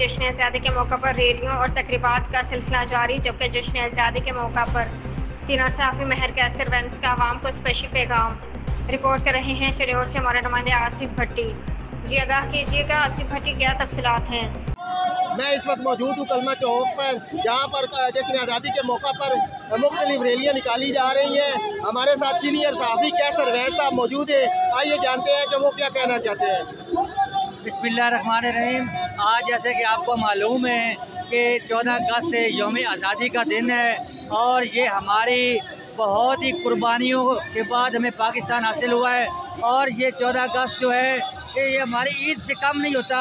जश्न आज़ादी के मौका पर रैलियों और तकरीबात का सिलसिला जारी, जबकि जश्न आज़ादी के मौका पर सीनियर सहाफ़ी महर कैसर वैंस का आवाम को स्पेशल पैगाम। रिपोर्ट कर रहे हैं चरियोर से हमारे नुमाइंदे आसिफ भट्टी। जी आगाह कीजिएगा आसिफ भट्टी, क्या तफसीलात हैं? मैं इस वक्त मौजूद हूँ कलमा चौक पर, जहाँ पर जश्न आज़ादी के मौका पर मुख्तलिफ रैलियाँ निकाली जा रही हैं। हमारे साथ सीनियर सहाफ़ी कैसर वैंस साहब मौजूद है। आइए जानते हैं कि वो क्या कहना चाहते हैं। बिस्मिल्लाहिर्रहमानिर्रहीम। आज जैसे कि आपको मालूम है कि 14 अगस्त यौम आज़ादी का दिन है और ये हमारी बहुत ही कुर्बानियों के बाद हमें पाकिस्तान हासिल हुआ है। और ये 14 अगस्त जो है ये हमारी ईद से कम नहीं होता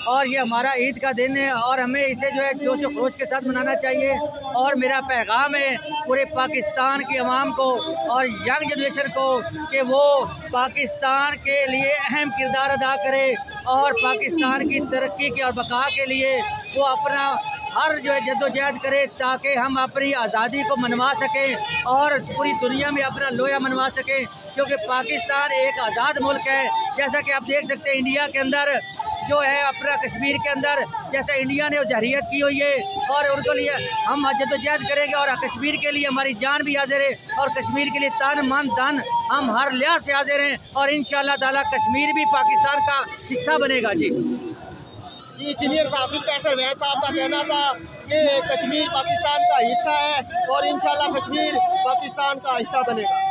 और ये हमारा ईद का दिन है और हमें इसे जो है जोश व खरोश के साथ मनाना चाहिए। और मेरा पैगाम है पूरे पाकिस्तान की आवाम को और यंग जनरेशन को कि वो पाकिस्तान के लिए अहम किरदार अदा करे और पाकिस्तान की तरक्की की और बका के लिए वो अपना हर जो है जद्दोजहद करे ताकि हम अपनी आज़ादी को मनवा सकें और पूरी दुनिया में अपना लोया मनवा सकें, क्योंकि पाकिस्तान एक आज़ाद मुल्क है। जैसा कि आप देख सकते हैं इंडिया के अंदर जो है अपना कश्मीर के अंदर जैसे इंडिया ने जहरीत की हुई है और उनके लिए हम जद्दोजहद करेंगे और कश्मीर के लिए हमारी जान भी हाजिर है और कश्मीर के लिए तन मन धन हम हर लिहाज से हाजिर हैं और इंशाअल्लाह ताला कश्मीर भी पाकिस्तान का हिस्सा बनेगा। जी सीनियर सहाफ़ी कैसर वैंस साहब का कहना था कि कश्मीर पाकिस्तान का हिस्सा है और इंशाल्लाह कश्मीर पाकिस्तान का हिस्सा बनेगा।